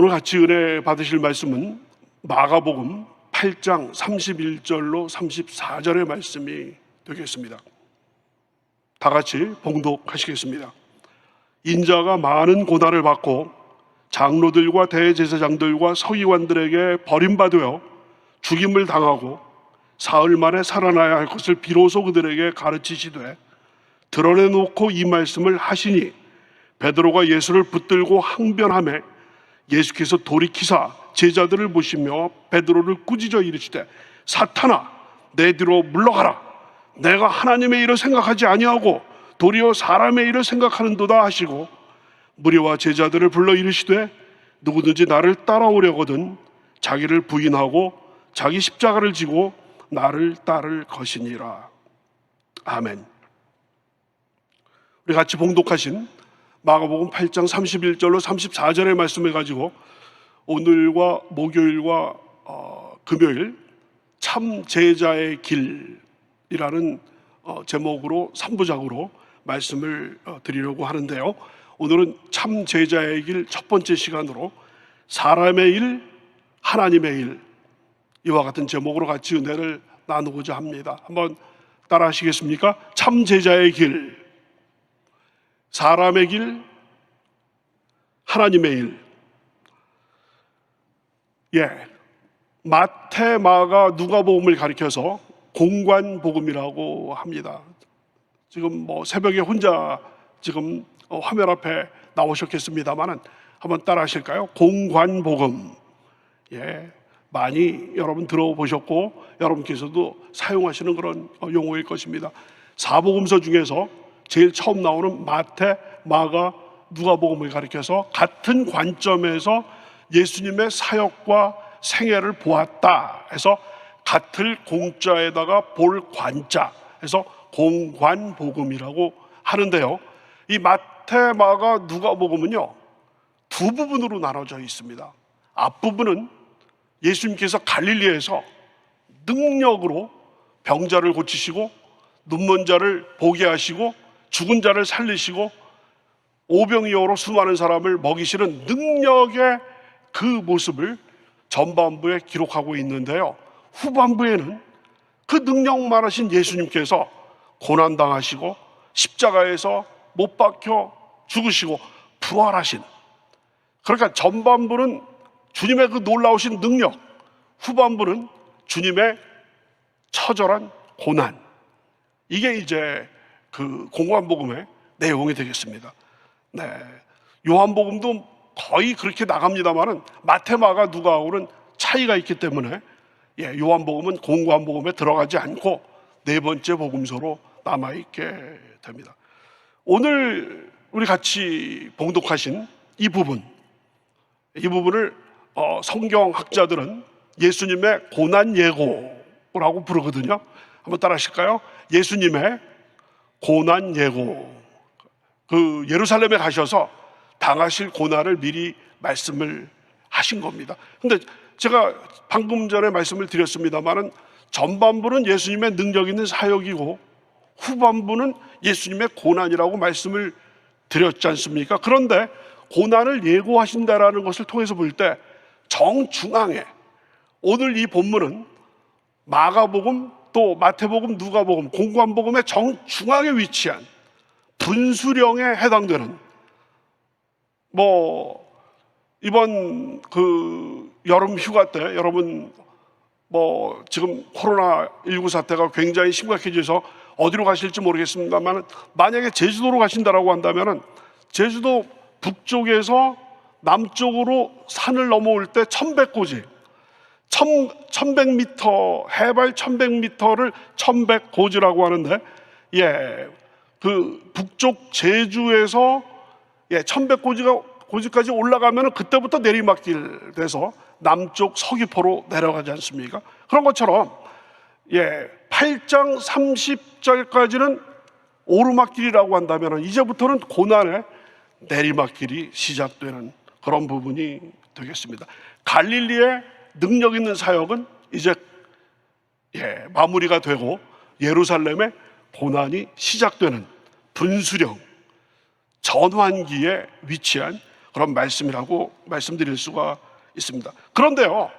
오늘 같이 은혜 받으실 말씀은 마가복음 8장 31절로 34절의 말씀이 되겠습니다. 다 같이 봉독하시겠습니다. 인자가 많은 고난을 받고 장로들과 대제사장들과 서기관들에게 버림받아 죽임을 당하고 사흘 만에 살아나야 할 것을 비로소 그들에게 가르치시되 드러내놓고 이 말씀을 하시니 베드로가 예수를 붙들고 항변하매 예수께서 돌이키사 제자들을 보시며 베드로를 꾸짖어 이르시되 사탄아 내 뒤로 물러가라. 내가 하나님의 일을 생각하지 아니하고 도리어 사람의 일을 생각하는도다 하시고 무리와 제자들을 불러 이르시되 누구든지 나를 따라오려거든 자기를 부인하고 자기 십자가를 지고 나를 따를 것이니라. 아멘. 우리 같이 봉독하신 마가복음 8장 31절로 34절의 말씀을 가지고 오늘과 목요일과 금요일 참 제자의 길이라는 제목으로 3부작으로 말씀을 드리려고 하는데요. 오늘은 참 제자의 길 첫 번째 시간으로 사람의 일, 하나님의 일, 이와 같은 제목으로 같이 은혜를 나누고자 합니다. 한번 따라 하시겠습니까? 참 제자의 길, 사람의 길, 하나님의 일. 마태, 마가, 누가복음을 가리켜서 공관복음이라고 합니다. 지금 새벽에 혼자 지금 화면 앞에 나오셨겠습니다만은 한번 따라 하실까요? 공관복음. 많이 여러분 들어보셨고 여러분께서도 사용하시는 그런 용어일 것입니다. 사복음서 중에서 제일 처음 나오는 마태, 마가, 누가복음을 가리켜서 같은 관점에서 예수님의 사역과 생애를 보았다 해서 같을 공자에다가 볼 관자 해서 공관복음이라고 하는데요. 이 마태, 마가, 누가복음은요 두 부분으로 나눠져 있습니다. 앞부분은 예수님께서 갈릴리에서 능력으로 병자를 고치시고 눈먼 자를 보게 하시고 죽은 자를 살리시고 오병이어로 수많은 사람을 먹이시는 능력의 그 모습을 전반부에 기록하고 있는데요, 후반부에는 그 능력 많으신 예수님께서 고난당하시고 십자가에서 못 박혀 죽으시고 부활하신, 그러니까 전반부는 주님의 그 놀라우신 능력, 후반부는 주님의 처절한 고난, 이게 이제 그 공관복음의 내용이 되겠습니다. 요한복음도 거의 그렇게 나갑니다만은 마태, 마가, 누가하고는 차이가 있기 때문에 요한복음은 공관복음에 들어가지 않고 네 번째 복음서로 남아있게 됩니다. 오늘 우리 같이 봉독하신 이 부분을 성경학자들은 예수님의 고난 예고라고 부르거든요. 한번 따라 하실까요? 예수님의 고난 예고. 그 예루살렘에 가셔서 당하실 고난을 미리 말씀을 하신 겁니다. 근데 제가 방금 전에 말씀을 드렸습니다만은 전반부는 예수님의 능력 있는 사역이고 후반부는 예수님의 고난이라고 말씀을 드렸지 않습니까? 그런데 고난을 예고하신다라는 것을 통해서 볼 때 정중앙에 오늘 이 본문은 마가복음 또 마태복음, 누가복음, 공관복음의 정중앙에 위치한 분수령에 해당되는, 이번 그 여름 휴가 때 여러분 지금 코로나19 사태가 굉장히 심각해져서 어디로 가실지 모르겠습니다만 만약에 제주도로 가신다라고 한다면은 제주도 북쪽에서 남쪽으로 산을 넘어올 때 1100고지 1100m, 해발 1100m를 1100고지라고 하는데, 그 북쪽 제주에서 1100고지까지 올라가면 그때부터 내리막길 돼서 남쪽 서귀포로 내려가지 않습니까? 그런 것처럼 8장 30절까지는 오르막길이라고 한다면 이제부터는 고난의 내리막길이 시작되는 그런 부분이 되겠습니다. 갈릴리의 능력 있는 사역은 이제 마무리가 되고 예루살렘의 고난이 시작되는 분수령 전환기에 위치한 그런 말씀이라고 말씀드릴 수가 있습니다. 그런데요,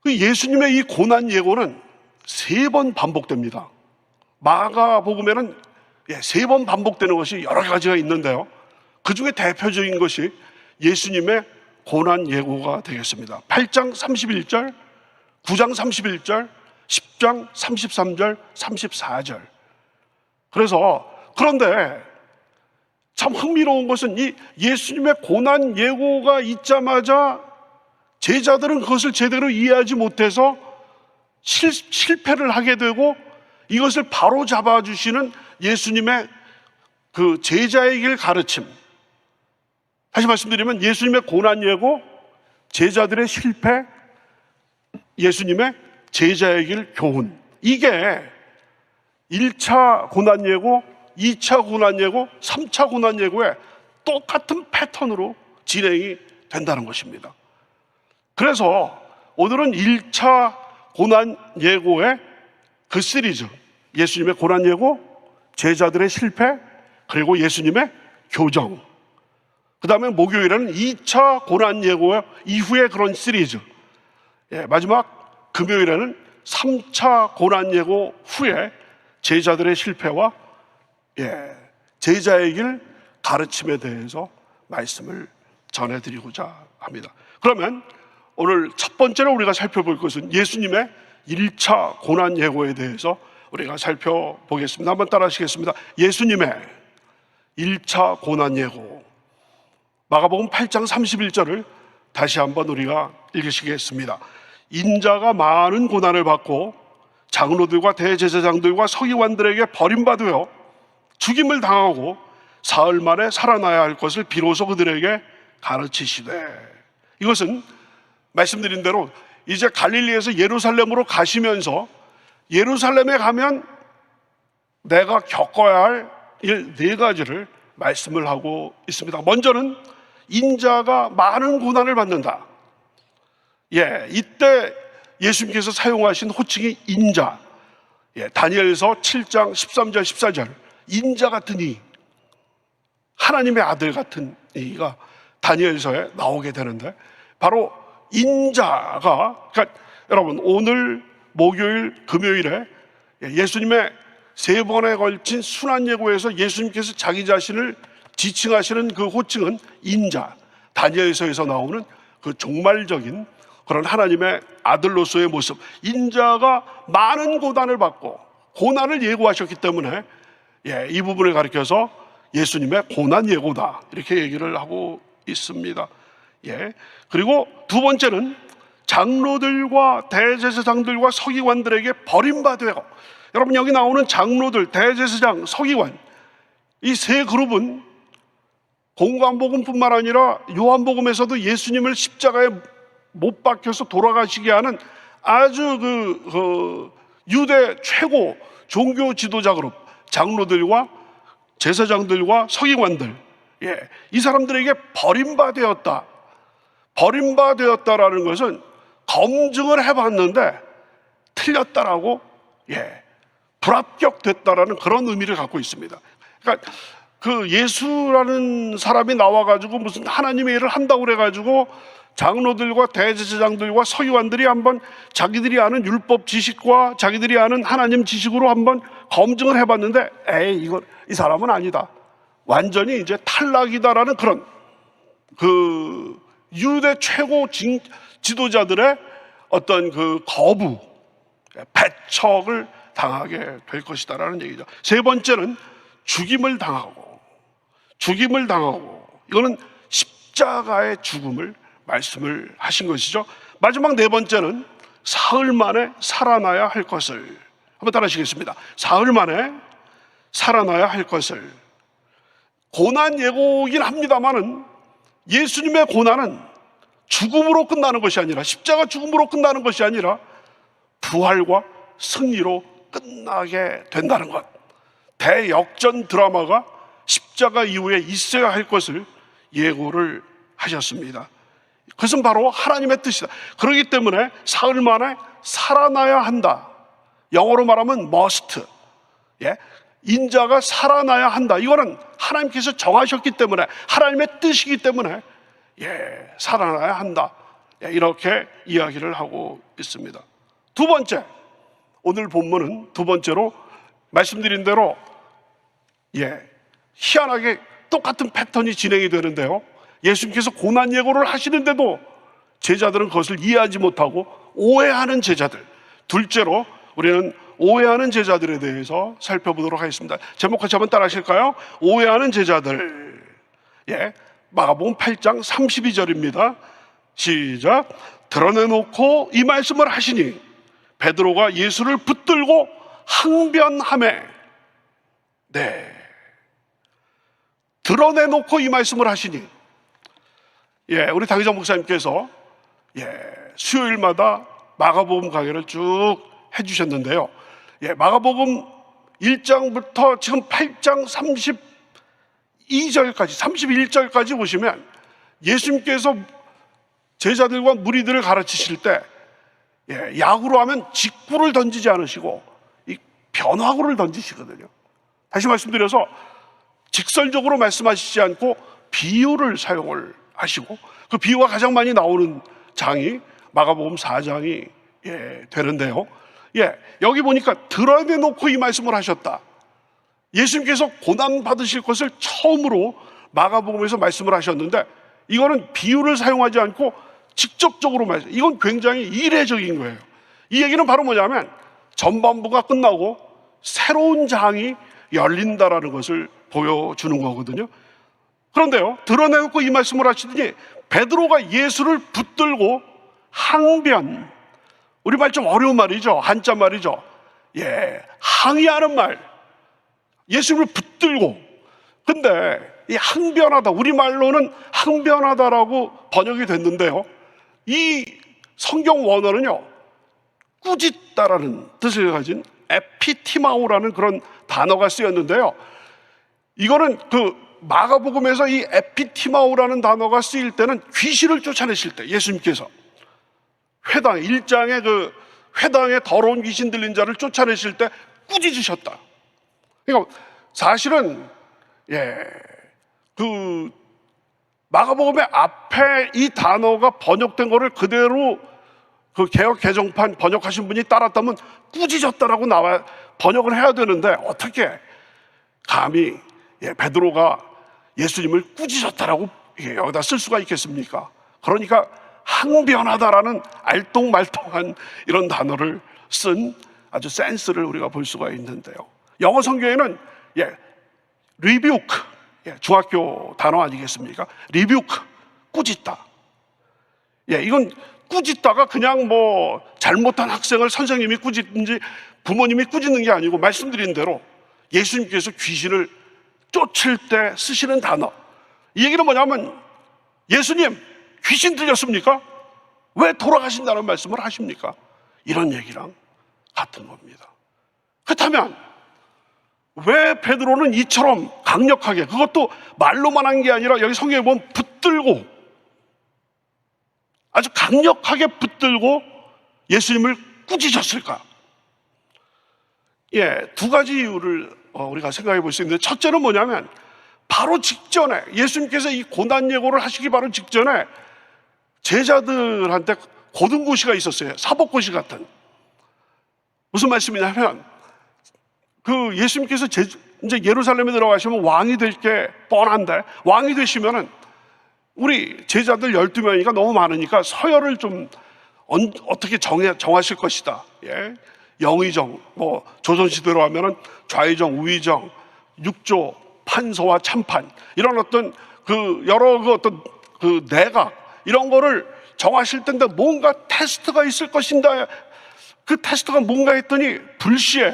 그 예수님의 이 고난 예고는 3번 반복됩니다. 마가복음에는 3번 반복되는 것이 여러 가지가 있는데요, 그 중에 대표적인 것이 예수님의 고난 예고가 되겠습니다. 8장 31절, 9장 31절, 10장 33절, 34절. 그런데 참 흥미로운 것은 이 예수님의 고난 예고가 있자마자 제자들은 그것을 제대로 이해하지 못해서 실패를 하게 되고, 이것을 바로 잡아주시는 예수님의 그 제자의 길 가르침, 다시 말씀드리면 예수님의 고난 예고, 제자들의 실패, 예수님의 제자의 길 교훈, 이게 1차 고난 예고, 2차 고난 예고, 3차 고난 예고에 똑같은 패턴으로 진행이 된다는 것입니다. 그래서 오늘은 1차 고난 예고의 그 시리즈, 예수님의 고난 예고, 제자들의 실패, 그리고 예수님의 교정, 그 다음에 목요일에는 2차 고난 예고 이후의 그런 시리즈, 마지막 금요일에는 3차 고난 예고 후에 제자들의 실패와 제자의 길 가르침에 대해서 말씀을 전해드리고자 합니다. 그러면 오늘 첫 번째로 우리가 살펴볼 것은 예수님의 1차 고난 예고에 대해서 우리가 살펴보겠습니다. 한번 따라 하시겠습니다. 예수님의 1차 고난 예고, 마가복음 8장 31절을 다시 한번 우리가 읽으시겠습니다. 인자가 많은 고난을 받고 장로들과 대제사장들과 서기관들에게 버림받으며 죽임을 당하고 사흘 만에 살아나야 할 것을 비로소 그들에게 가르치시되. 이것은 말씀드린 대로 이제 갈릴리에서 예루살렘으로 가시면서 예루살렘에 가면 내가 겪어야 할 일 4가지를 말씀을 하고 있습니다. 먼저는 인자가 많은 고난을 받는다. 이때 예수님께서 사용하신 호칭이 인자. 다니엘서 7장 13절 14절, 인자 같은 이, 하나님의 아들 같은 이가 다니엘서에 나오게 되는데, 바로 인자가, 그러니까 여러분 오늘 목요일 금요일에 예수님의 3번에 걸친 순환 예고에서 예수님께서 자기 자신을 지칭하시는 그 호칭은 인자, 다니엘서에서 나오는 그 종말적인 그런 하나님의 아들로서의 모습, 인자가 많은 고난을 받고 고난을 예고하셨기 때문에 이 부분을 가리켜서 예수님의 고난 예고다, 이렇게 얘기를 하고 있습니다. 그리고 두 번째는 장로들과 대제사장들과 서기관들에게 버림받으고. 여러분 여기 나오는 장로들, 대제사장, 서기관, 이 3그룹은 공관복음뿐만 아니라 요한복음에서도 예수님을 십자가에 못 박혀서 돌아가시게 하는 아주 유대 최고 종교 지도자 그룹, 장로들과 제사장들과 서기관들, 이 사람들에게 버림받았다라는 것은 검증을 해봤는데 틀렸다라고, 불합격됐다라는 그런 의미를 갖고 있습니다. 그러니까 그 예수라는 사람이 나와가지고 무슨 하나님의 일을 한다고 그래가지고 장로들과 대제사장들과 서기관들이 한번 자기들이 아는 율법 지식과 자기들이 아는 하나님 지식으로 한번 검증을 해봤는데, 이 사람은 아니다, 완전히 이제 탈락이다라는 그런 그 유대 최고 지도자들의 어떤 그 거부, 배척을 당하게 될 것이다라는 얘기죠. 3번째는 죽임을 당하고, 이거는 십자가의 죽음을 말씀을 하신 것이죠. 마지막 4번째는 사흘 만에 살아나야 할 것을, 한번 따라 하시겠습니다. 사흘 만에 살아나야 할 것을. 고난 예고이긴 합니다만은 예수님의 고난은 죽음으로 끝나는 것이 아니라, 십자가 죽음으로 끝나는 것이 아니라 부활과 승리로 끝나게 된다는 것, 대역전 드라마가 십자가 이후에 있어야 할 것을 예고를 하셨습니다. 그것은 바로 하나님의 뜻이다. 그렇기 때문에 사흘 만에 살아나야 한다. 영어로 말하면 must. 인자가 살아나야 한다. 이거는 하나님께서 정하셨기 때문에, 하나님의 뜻이기 때문에 살아나야 한다. 이렇게 이야기를 하고 있습니다. 두 번째, 오늘 본문은 두 번째로 말씀드린 대로 희한하게 똑같은 패턴이 진행이 되는데요, 예수님께서 고난 예고를 하시는데도 제자들은 그것을 이해하지 못하고 오해하는 제자들, 둘째로 우리는 오해하는 제자들에 대해서 살펴보도록 하겠습니다. 제목 같이 한번 따라 하실까요? 오해하는 제자들. 마가복음 8장 32절입니다. 시작. 드러내놓고 이 말씀을 하시니 베드로가 예수를 붙들고 항변하매. 드러내놓고 이 말씀을 하시니, 우리 당의정 목사님께서 수요일마다 마가복음 강의를 쭉 해주셨는데요, 마가복음 1장부터 지금 8장 32절까지 31절까지 보시면 예수님께서 제자들과 무리들을 가르치실 때 야구로 하면 직구를 던지지 않으시고 이 변화구를 던지시거든요. 다시 말씀드려서 직설적으로 말씀하시지 않고 비유를 사용을 하시고, 그 비유가 가장 많이 나오는 장이 마가복음 4장이 되는데요, 여기 보니까 드러내놓고 이 말씀을 하셨다. 예수님께서 고난 받으실 것을 처음으로 마가복음에서 말씀을 하셨는데, 이거는 비유를 사용하지 않고 직접적으로 말씀, 이건 굉장히 이례적인 거예요. 이 얘기는 바로 뭐냐면 전반부가 끝나고 새로운 장이 열린다라는 것을 보여주는 거거든요. 그런데요, 드러내놓고 이 말씀을 하시더니 베드로가 예수를 붙들고 항변, 우리말 좀 어려운 말이죠. 한자 말이죠. 항의하는 말, 예수님을 붙들고. 근데 이 항변하다, 우리말로는 항변하다라고 번역이 됐는데요, 이 성경 원어는요, 꾸짖다라는 뜻을 가진 에피티마오라는 그런 단어가 쓰였는데요, 이거는 그 마가복음에서 이 에피티마오라는 단어가 쓰일 때는 귀신을 쫓아내실 때, 예수님께서 회당 1장에 그 회당에 더러운 귀신 들린 자를 쫓아내실 때 꾸짖으셨다. 그러니까 사실은 그 마가복음의 앞에 이 단어가 번역된 거를 그대로 그 개역 개정판 번역하신 분이 따랐다면 꾸짖었다라고 나와 번역을 해야 되는데, 어떻게 감히 베드로가 예수님을 꾸짖었다라고 여기다 쓸 수가 있겠습니까? 그러니까 항변하다라는 알똥말똥한 이런 단어를 쓴 아주 센스를 우리가 볼 수가 있는데요, 영어 성경에는 rebuke, 중학교 단어 아니겠습니까? rebuke, 꾸짖다. 이건 꾸짖다가 그냥 뭐 잘못한 학생을 선생님이 꾸짖든지 부모님이 꾸짖는 게 아니고, 말씀드린 대로 예수님께서 귀신을 쫓을 때 쓰시는 단어. 이 얘기는 뭐냐면, 예수님 귀신 들렸습니까? 왜 돌아가신다는 말씀을 하십니까? 이런 얘기랑 같은 겁니다. 그렇다면 왜 베드로는 이처럼 강력하게, 그것도 말로만 한 게 아니라 여기 성경에 보면 붙들고, 아주 강력하게 붙들고 예수님을 꾸짖었을까? 두 가지 이유를 우리가 생각해 볼 수 있는데, 첫째는 뭐냐면 바로 직전에, 예수님께서 이 고난 예고를 하시기 바로 직전에 제자들한테 고등고시가 있었어요. 사법고시 같은. 무슨 말씀이냐면, 그 예수님께서 이제 예루살렘에 들어가시면 왕이 될 게 뻔한데, 왕이 되시면은 우리 제자들 12명이니까 너무 많으니까 서열을 좀 어떻게 정하실 것이다. 영의정, 뭐 조선시대로 하면은 좌의정, 우의정, 육조, 판서와 참판, 이런 어떤 그 여러 그 어떤 그 내각, 이런 거를 정하실 텐데 뭔가 테스트가 있을 것인가. 그 테스트가 뭔가 했더니 불시에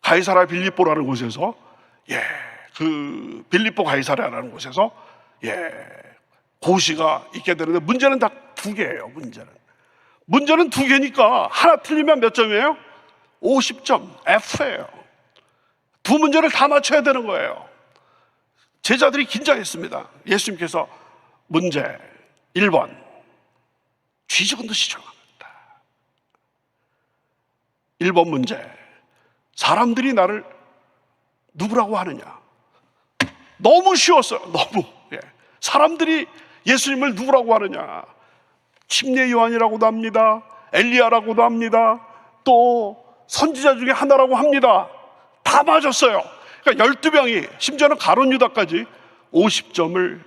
가이사랴 빌립보라는 곳에서 그 빌립보 가이사랴라는 곳에서 고시가 있게 되는데, 문제는 다 두 개예요. 문제는 두 개니까 하나 틀리면 몇 점이에요? 50점, F예요. 두 문제를 다 맞춰야 되는 거예요. 제자들이 긴장했습니다. 예수님께서 문제 1번, 쥐죽은 듯이 정합니다. 1번 문제, 사람들이 나를 누구라고 하느냐? 너무 쉬웠어요. 너무. 사람들이 예수님을 누구라고 하느냐? 침례 요한이라고도 합니다. 엘리야라고도 합니다. 또 선지자 중에 하나라고 합니다. 다 맞았어요. 그러니까 12명이, 심지어는 가룟 유다까지 50점을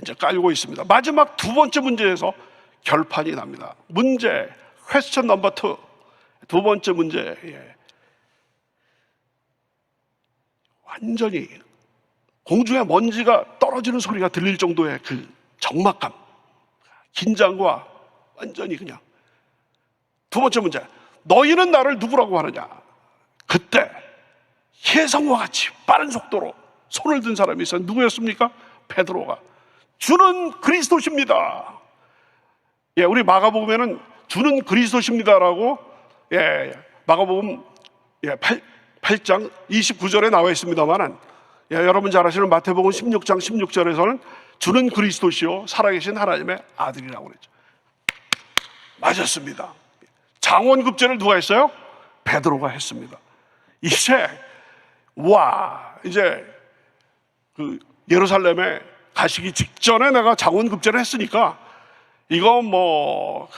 이제 깔고 있습니다. 마지막 두 번째 문제에서 결판이 납니다. 문제, 퀘스천 넘버 2. 두 번째 문제. 완전히 공중에 먼지가 떨어지는 소리가 들릴 정도의 그 적막감, 긴장과 완전히 그냥. 두 번째 문제, 너희는 나를 누구라고 하느냐? 그때 혜성과 같이 빠른 속도로 손을 든 사람이 있어요. 누구였습니까? 베드로가. 주는 그리스도십니다. 우리 마가복음에는 주는 그리스도십니다라고 마가복음 8장 29절에 나와 있습니다만, 여러분 잘 아시는 마태복음 16장 16절에서는 주는 그리스도시요 살아계신 하나님의 아들이라고 그랬죠. 맞았습니다. 장원급제를 누가 했어요? 베드로가 했습니다. 이제 그 예루살렘에 가시기 직전에 내가 장원급제를 했으니까 이거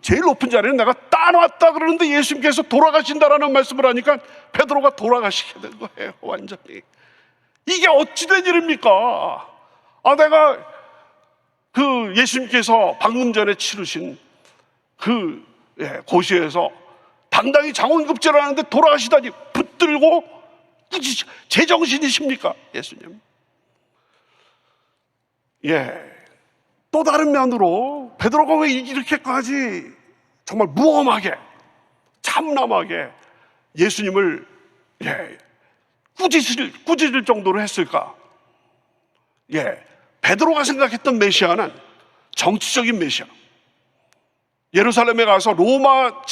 제일 높은 자리는 내가 따놨다 그러는데 예수님께서 돌아가신다라는 말씀을 하니까 베드로가 돌아가시게 된 거예요. 완전히. 이게 어찌된 일입니까? 내가 그 예수님께서 방금 전에 치르신 그 고시에서 당당히 장원급제를 하는데 돌아가시다니 붙들고 굳이 제정신이십니까? 예수님. 또 다른 면으로 베드로가 왜 이렇게까지 정말 무엄하게 참남하게 예수님을 꾸짖을 정도로 했을까? 베드로가 생각했던 메시아는 정치적인 메시아. 예루살렘에 가서 로마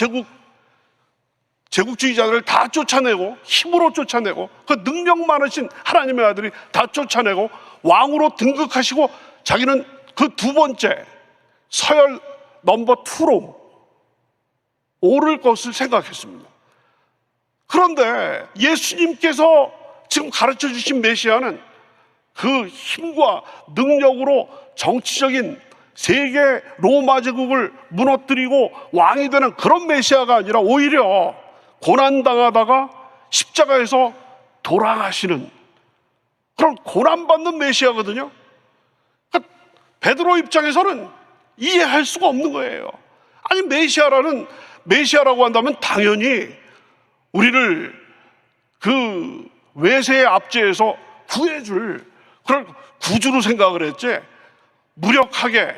제국주의자들을 다 쫓아내고 힘으로 쫓아내고 그 능력 많으신 하나님의 아들이 다 쫓아내고 왕으로 등극하시고 자기는 그 두 번째 서열 넘버 2로 오를 것을 생각했습니다. 그런데 예수님께서 지금 가르쳐 주신 메시아는 그 힘과 능력으로 정치적인 세계 로마 제국을 무너뜨리고 왕이 되는 그런 메시아가 아니라 오히려 고난당하다가 십자가에서 돌아가시는 그런 고난받는 메시아거든요. 그러니까 베드로 입장에서는 이해할 수가 없는 거예요. 아니, 메시아라고 한다면 당연히 우리를 그 외세의 압제에서 구해줄 그런 구주로 생각을 했지, 무력하게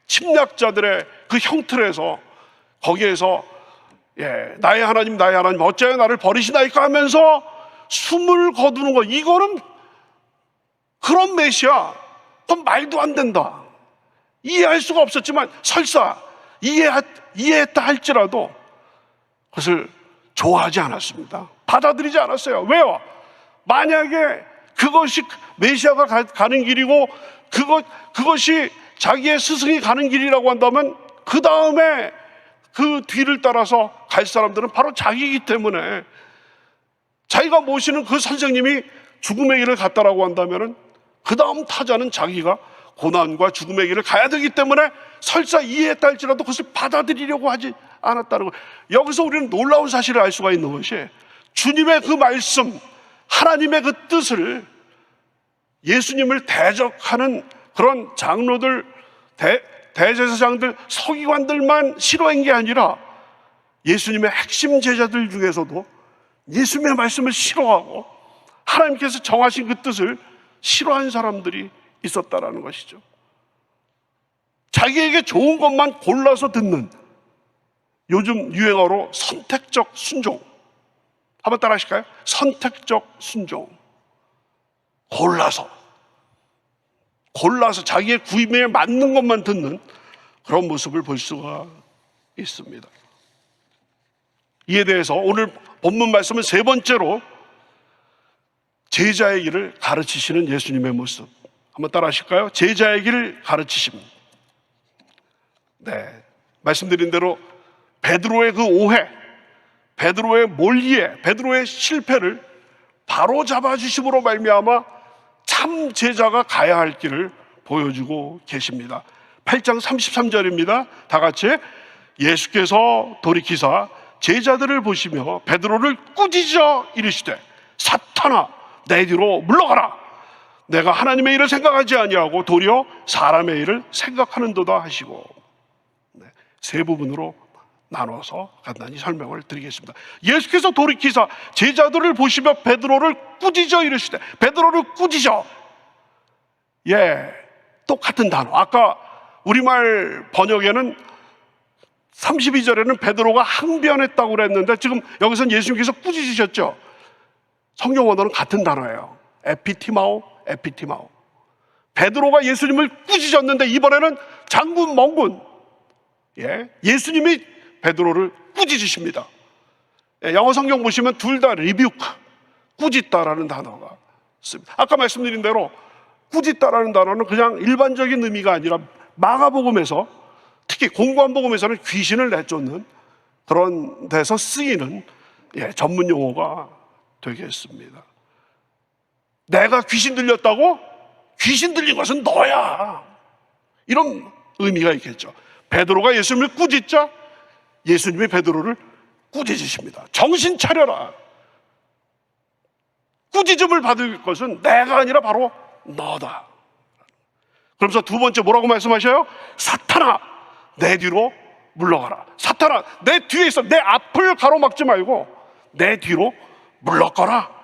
침략자들의 그 형틀에서 거기에서 나의 하나님 어찌하여 나를 버리시나이까 하면서 숨을 거두는 거, 이거는 그런 메시아 그건 말도 안 된다. 이해할 수가 없었지만 설사 이해했다 할지라도 그것을 좋아하지 않았습니다. 받아들이지 않았어요. 왜요? 만약에 그것이 메시아가 가는 길이고 그것이 자기의 스승이 가는 길이라고 한다면 그 다음에 그 뒤를 따라서 갈 사람들은 바로 자기이기 때문에, 자기가 모시는 그 선생님이 죽음의 길을 갔다라고 한다면 그 다음 타자는 자기가 고난과 죽음의 길을 가야 되기 때문에 설사 이해했다 할지라도 그것을 받아들이려고 하지 않았다는 거예요. 여기서 우리는 놀라운 사실을 알 수가 있는 것이, 주님의 그 말씀, 하나님의 그 뜻을 예수님을 대적하는 그런 장로들, 대제사장들, 서기관들만 싫어한 게 아니라 예수님의 핵심 제자들 중에서도 예수님의 말씀을 싫어하고 하나님께서 정하신 그 뜻을 싫어한 사람들이 있었다라는 것이죠. 자기에게 좋은 것만 골라서 듣는, 요즘 유행어로 선택적 순종. 한번 따라 하실까요? 선택적 순종. 골라서 자기의 구임에 맞는 것만 듣는 그런 모습을 볼 수가 있습니다. 이에 대해서 오늘 본문 말씀은 세 번째로 제자의 길을 가르치시는 예수님의 모습. 한번 따라 하실까요? 제자의 길을 가르치십니다. 말씀드린 대로 베드로의 그 오해, 베드로의 몰이해, 베드로의 실패를 바로 잡아주심으로 말미암아 참 제자가 가야 할 길을 보여주고 계십니다. 8장 33절입니다. 다 같이. 예수께서 돌이키사 제자들을 보시며 베드로를 꾸짖어 이르시되 사탄아 내 뒤로 물러가라. 내가 하나님의 일을 생각하지 아니하고 도리어 사람의 일을 생각하는도다 하시고, 세 부분으로 나눠서 간단히 설명을 드리겠습니다. 예수께서 돌이키사 제자들을 보시며 베드로를 꾸짖어 이르시되, 베드로를 꾸짖어, 똑같은 단어. 아까 우리말 번역에는 32절에는 베드로가 항변했다고 그랬는데 지금 여기서는 예수님께서 꾸짖으셨죠. 성경 원어는 같은 단어예요. 에피티마오. 베드로가 예수님을 꾸짖었는데 이번에는 장군 멍군, 예수님이 베드로를 꾸짖으십니다. 영어 성경 보시면 둘 다 리뷰크, 꾸짖다라는 단어가 있습니다. 아까 말씀드린 대로 꾸짖다라는 단어는 그냥 일반적인 의미가 아니라 마가복음에서, 특히 공관복음에서는 귀신을 내쫓는 그런 데서 쓰이는 전문 용어가 되겠습니다. 내가 귀신 들렸다고? 귀신 들린 것은 너야, 이런 의미가 있겠죠. 베드로가 예수님을 꾸짖자 예수님이 베드로를 꾸짖으십니다. 정신 차려라. 꾸짖음을 받을 것은 내가 아니라 바로 너다. 그러면서 두 번째 뭐라고 말씀하셔요? 사탄아 내 뒤로 물러가라. 사탄아 내 뒤에 있어. 내 앞을 가로막지 말고 내 뒤로 물러가라.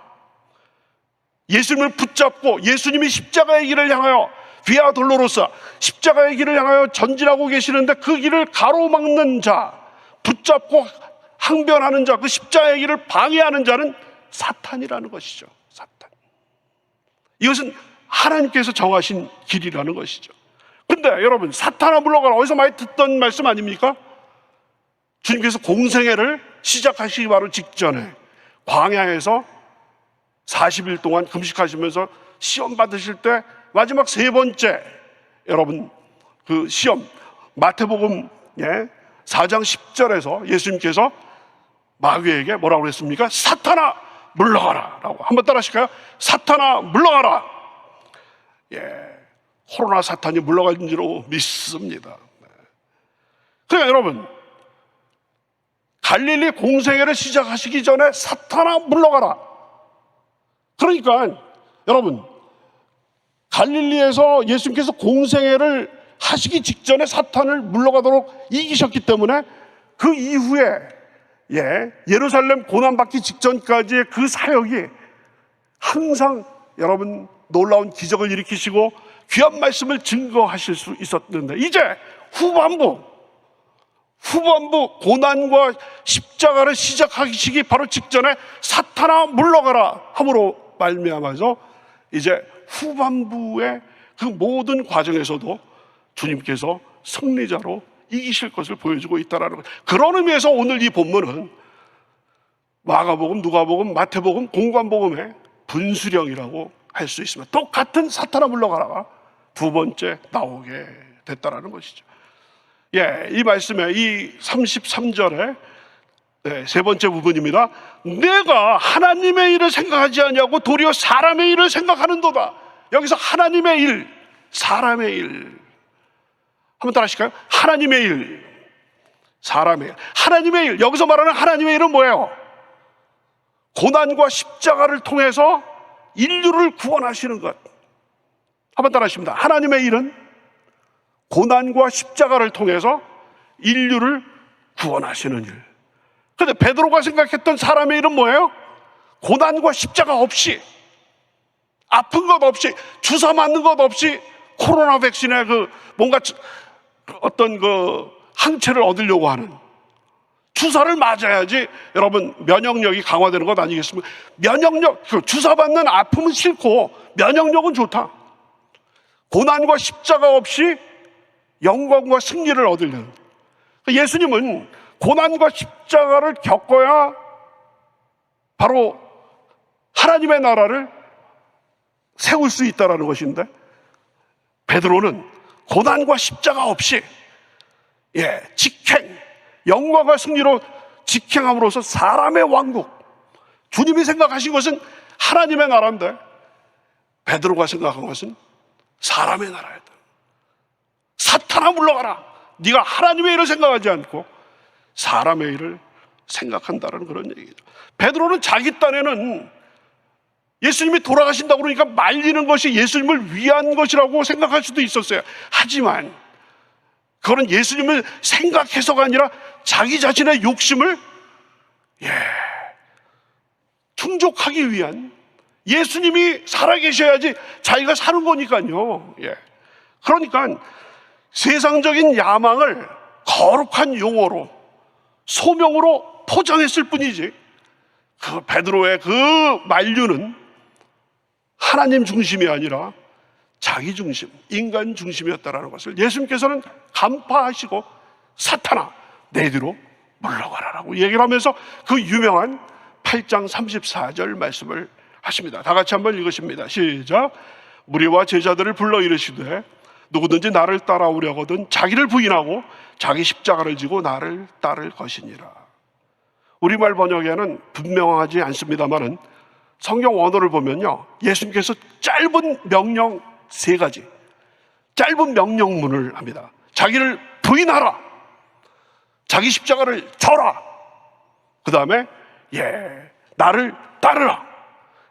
예수님을 붙잡고 예수님이 십자가의 길을 향하여 비아 돌로로사, 십자가의 길을 향하여 전진하고 계시는데 그 길을 가로막는 자, 붙잡고 항변하는 자, 그 십자가의 길을 방해하는 자는 사탄이라는 것이죠. 사탄. 이것은 하나님께서 정하신 길이라는 것이죠. 근데 여러분, 사탄아 물러가라, 어디서 많이 듣던 말씀 아닙니까? 주님께서 공생애를 시작하시기 바로 직전에 광야에서 40일 동안 금식하시면서 시험 받으실 때 마지막 세 번째, 여러분 그 시험, 마태복음 4장 10절에서 예수님께서 마귀에게 뭐라고 그랬습니까? 사탄아 물러가라 라고. 한번 따라 하실까요? 사탄아 물러가라. 코로나 사탄이 물러간 줄로 믿습니다. 그러니까 여러분, 갈릴리 공생애를 시작하시기 전에 사탄아 물러가라. 그러니까 여러분, 갈릴리에서 예수님께서 공생애를 하시기 직전에 사탄을 물러가도록 이기셨기 때문에 그 이후에 예루살렘 고난받기 직전까지의 그 사역이 항상 여러분 놀라운 기적을 일으키시고 귀한 말씀을 증거하실 수 있었는데, 이제 후반부 고난과 십자가를 시작하시기 바로 직전에 사탄아 물러가라 함으로 말미암아서 이제 후반부의 그 모든 과정에서도 주님께서 승리자로 이기실 것을 보여주고 있다는 것. 그런 의미에서 오늘 이 본문은 마가복음, 누가복음, 마태복음, 공관복음의 분수령이라고 할 수 있습니다. 똑같은 사탄아 물러가라가 두 번째 나오게 됐다는 것이죠. 이 말씀에 이 33절에 세 번째 부분입니다. 내가 하나님의 일을 생각하지 아니하고 도리어 사람의 일을 생각하는도다. 여기서 하나님의 일, 사람의 일. 한번 따라 하실까요? 하나님의 일, 사람의 일. 하나님의 일, 여기서 말하는 하나님의 일은 뭐예요? 고난과 십자가를 통해서 인류를 구원하시는 것. 한번 따라 하십니다. 하나님의 일은 고난과 십자가를 통해서 인류를 구원하시는 일. 그런데 베드로가 생각했던 사람의 일은 뭐예요? 고난과 십자가 없이, 아픈 것 없이, 주사 맞는 것 없이 코로나 백신에 뭔가 어떤 항체를 얻으려고 하는, 주사를 맞아야지 여러분 면역력이 강화되는 것 아니겠습니까? 면역력, 주사 받는 아픔은 싫고 면역력은 좋다. 고난과 십자가 없이 영광과 승리를 얻으려는, 예수님은 고난과 십자가를 겪어야 바로 하나님의 나라를 세울 수 있다는 것인데, 베드로는 고난과 십자가 없이 직행, 영광과 승리로 직행함으로써 사람의 왕국, 주님이 생각하신 것은 하나님의 나라인데 베드로가 생각한 것은 사람의 나라였다. 사탄아 물러가라. 네가 하나님의 일을 생각하지 않고 사람의 일을 생각한다는 그런 얘기죠. 베드로는 자기 딴에는 예수님이 돌아가신다고 그러니까 말리는 것이 예수님을 위한 것이라고 생각할 수도 있었어요. 하지만 그거는 예수님을 생각해서가 아니라 자기 자신의 욕심을 충족하기 위한, 예수님이 살아계셔야지 자기가 사는 거니까요. 그러니까 세상적인 야망을 거룩한 용어로, 소명으로 포장했을 뿐이지, 그 베드로의 그 만류는 하나님 중심이 아니라 자기 중심, 인간 중심이었다는 것을 예수님께서는 간파하시고 사탄아 내 뒤로 물러가라라고 얘기를 하면서 그 유명한 8장 34절 말씀을 하십니다. 다 같이 한번 읽으십니다. 시작. 무리와 제자들을 불러 이르시되 누구든지 나를 따라오려거든 자기를 부인하고 자기 십자가를 지고 나를 따를 것이니라. 우리말 번역에는 분명하지 않습니다만은 성경 원어를 보면요, 예수님께서 짧은 명령 3가지, 짧은 명령문을 합니다. 자기를 부인하라, 자기 십자가를 져라, 그 다음에 나를 따르라.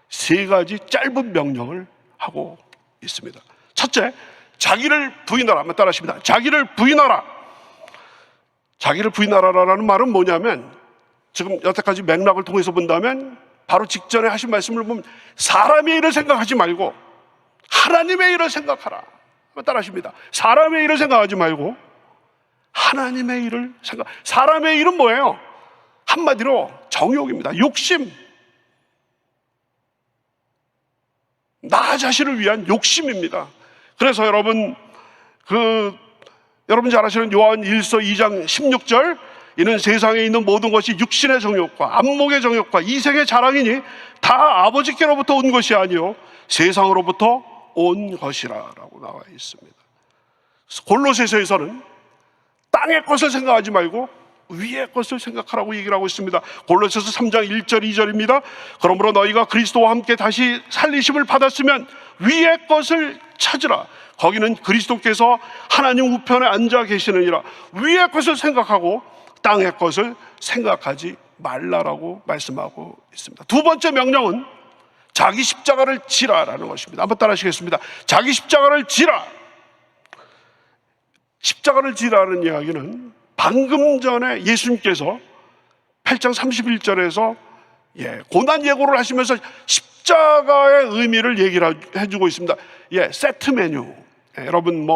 3가지 짧은 명령을 하고 있습니다. 첫째, 자기를 부인하라. 한번 따라하십니다. 자기를 부인하라. 자기를 부인하라라는 말은 뭐냐면, 지금 여태까지 맥락을 통해서 본다면 바로 직전에 하신 말씀을 보면 사람의 일을 생각하지 말고 하나님의 일을 생각하라. 한번 따라하십니다. 사람의 일을 생각하지 말고 하나님의 일을 생각. 사람의 일은 뭐예요? 한마디로 정욕입니다. 욕심. 나 자신을 위한 욕심입니다. 그래서 여러분 잘 아시는 요한 1서 2장 16절, 이는 세상에 있는 모든 것이 육신의 정욕과 안목의 정욕과 이생의 자랑이니 다 아버지께로부터 온 것이 아니요 세상으로부터 온 것이라라고 나와 있습니다. 골로새서에서는 땅의 것을 생각하지 말고 위의 것을 생각하라고 얘기를 하고 있습니다. 골로새서 3장 1절 2절입니다. 그러므로 너희가 그리스도와 함께 다시 살리심을 받았으면 위의 것을 찾으라. 거기는 그리스도께서 하나님 우편에 앉아 계시느니라. 위의 것을 생각하고 땅의 것을 생각하지 말라라고 말씀하고 있습니다. 두 번째 명령은 자기 십자가를 지라라는 것입니다. 한번 따라 하시겠습니다. 자기 십자가를 지라. 십자가를 지라는 이야기는 방금 전에 예수님께서 8장 31절에서 고난 예고를 하시면서 십자가의 의미를 얘기를 해주고 있습니다. 세트 메뉴. 여러분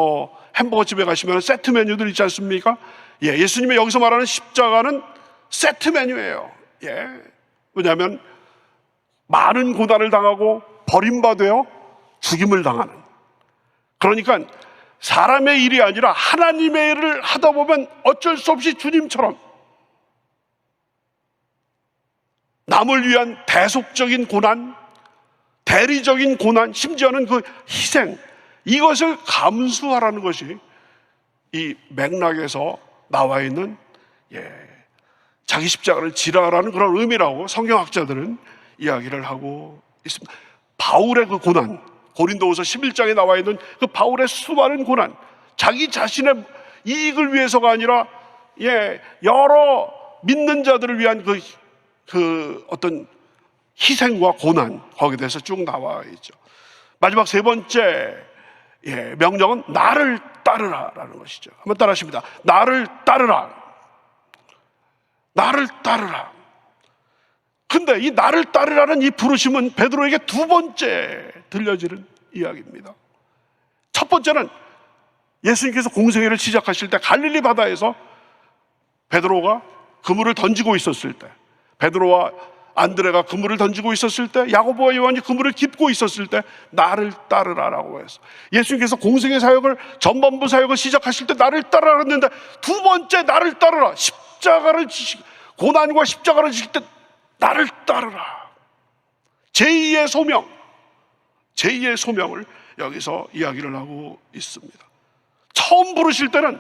햄버거 집에 가시면 세트 메뉴들 있지 않습니까? 예수님이 여기서 말하는 십자가는 세트 메뉴예요. 왜냐하면 많은 고난을 당하고 버림받아 죽임을 당하는, 그러니까 사람의 일이 아니라 하나님의 일을 하다 보면 어쩔 수 없이 주님처럼 남을 위한 대속적인 고난, 대리적인 고난, 심지어는 그 희생, 이것을 감수하라는 것이 이 맥락에서 나와 있는 자기 십자가를 지라라는 그런 의미라고 성경학자들은 이야기를 하고 있습니다. 바울의 그 고난, 고린도후서 11장에 나와 있는 그 바울의 수많은 고난, 자기 자신의 이익을 위해서가 아니라 여러 믿는 자들을 위한 그 어떤 희생과 고난, 거기에 대해서 쭉 나와 있죠. 마지막 3번째 명령은 나를 따르라라는 것이죠. 한번 따라하십니다. 나를 따르라. 나를 따르라. 근데 이 나를 따르라는 이 부르심은 베드로에게 2번째 들려지는 이야기입니다. 첫 번째는 예수님께서 공생애를 시작하실 때 갈릴리 바다에서 베드로가 그물을 던지고 있었을 때, 베드로와 안드레가 그물을 던지고 있었을 때, 야고보와 요한이 그물을 깁고 있었을 때 나를 따르라라고 해서 예수님께서 공생의 사역을, 전반부 사역을 시작하실 때 나를 따르라 했는데, 2번째 나를 따르라, 십자가를 지시고 고난과 십자가를 지실 때 나를 따르라. 제2의 소명, 제2의 소명을 여기서 이야기를 하고 있습니다. 처음 부르실 때는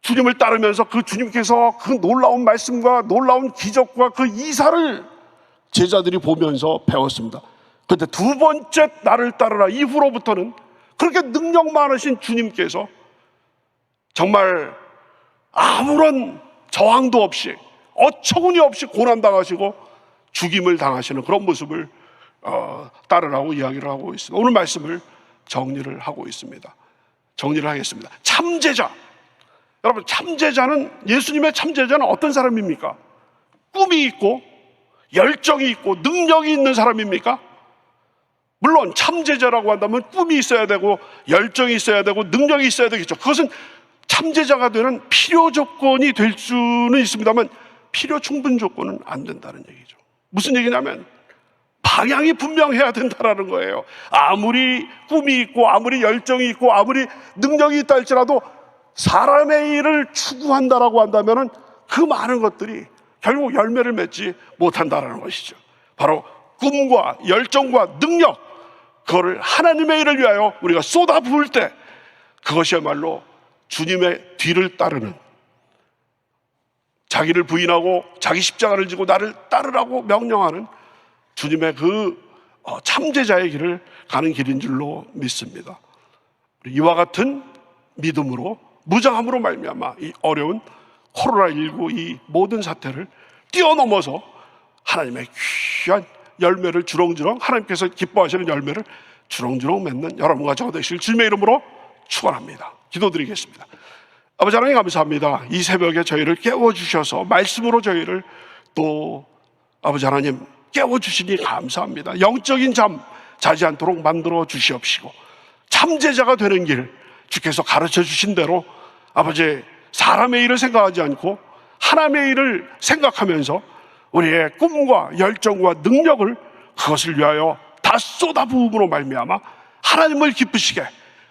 주님을 따르면서 그 주님께서 그 놀라운 말씀과 놀라운 기적과 그 이사를 제자들이 보면서 배웠습니다. 그런데 두 번째 나를 따르라 이후로부터는 그렇게 능력 많으신 주님께서 정말 아무런 저항도 없이 어처구니 없이 고난당하시고 죽임을 당하시는 그런 모습을 따르라고 이야기를 하고 있습니다. 오늘 말씀을 정리를 하고 있습니다. 정리를 하겠습니다. 참제자. 여러분, 참제자는, 예수님의 참제자는 어떤 사람입니까? 꿈이 있고 열정이 있고 능력이 있는 사람입니까? 물론 참제자라고 한다면 꿈이 있어야 되고 열정이 있어야 되고 능력이 있어야 되겠죠. 그것은 참제자가 되는 필요 조건이 될 수는 있습니다만 필요 충분 조건은 안 된다는 얘기죠. 무슨 얘기냐면 방향이 분명해야 된다는 거예요. 아무리 꿈이 있고 아무리 열정이 있고 아무리 능력이 있다 할지라도 사람의 일을 추구한다라고 한다면 그 많은 것들이 결국 열매를 맺지 못한다는 것이죠. 바로 꿈과 열정과 능력, 그거를 하나님의 일을 위하여 우리가 쏟아부을 때 그것이야말로 주님의 뒤를 따르는, 자기를 부인하고 자기 십자가를 지고 나를 따르라고 명령하는 주님의 그 참제자의 길을 가는 길인 줄로 믿습니다. 이와 같은 믿음으로 무장함으로 말미암아 이 어려운 코로나19 이 모든 사태를 뛰어넘어서 하나님의 귀한 열매를 주렁주렁, 하나님께서 기뻐하시는 열매를 주렁주렁 맺는 여러분과 저가 되실 주님의 이름으로 축원합니다. 기도드리겠습니다. 아버지 하나님 감사합니다. 이 새벽에 저희를 깨워주셔서 말씀으로 저희를 또 아버지 하나님 깨워주시니 감사합니다. 영적인 잠 자지 않도록 만들어 주시옵시고 참제자가 되는 길 주께서 가르쳐 주신 대로 아버지 사람의 일을 생각하지 않고 하나님의 일을 생각하면서 우리의 꿈과 열정과 능력을 그것을 위하여 다 쏟아부음으로 말미암아 하나님을 기쁘시게,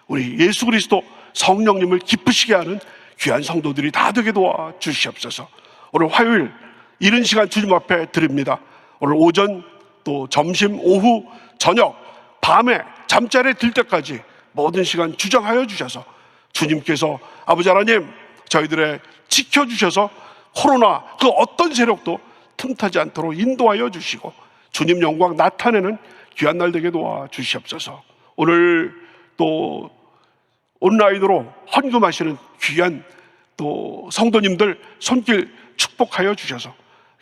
우리 예수 그리스도 성령님을 기쁘시게 하는 귀한 성도들이 다 되게 도와 주시옵소서. 오늘 화요일 이른 시간 주님 앞에 드립니다. 오늘 오전 또 점심 오후 저녁 밤에 잠자리에 들 때까지 모든 시간 주장하여 주셔서 주님께서 아버지 하나님 저희들의 지켜주셔서 코로나 그 어떤 세력도 틈타지 않도록 인도하여 주시고 주님 영광 나타내는 귀한 날 되게 도와 주시옵소서. 오늘 또 온라인으로 헌금하시는 귀한 또 성도님들 손길 축복하여 주셔서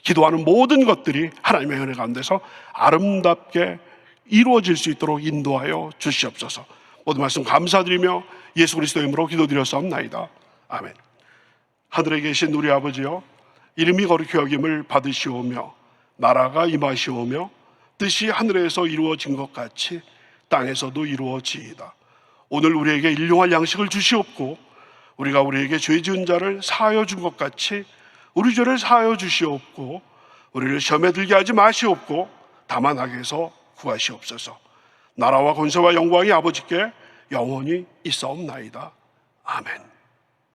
기도하는 모든 것들이 하나님의 은혜 가운데서 아름답게 이루어질 수 있도록 인도하여 주시옵소서. 모든 말씀 감사드리며 예수 그리스도의 이름으로 기도드렸사옵나이다. 아멘. 하늘에 계신 우리 아버지여, 이름이 거룩히 여김을 받으시오며 나라가 임하시오며 뜻이 하늘에서 이루어진 것 같이 땅에서도 이루어지이다. 오늘 우리에게 일용할 양식을 주시옵고 우리가 우리에게 죄 지은 자를 사하여 준 것 같이 우리 죄를 사하여 주시옵고 우리를 시험에 들게 하지 마시옵고 다만 악에서 구하시옵소서. 나라와 권세와 영광이 아버지께 영원히 있사옵나이다. 아멘.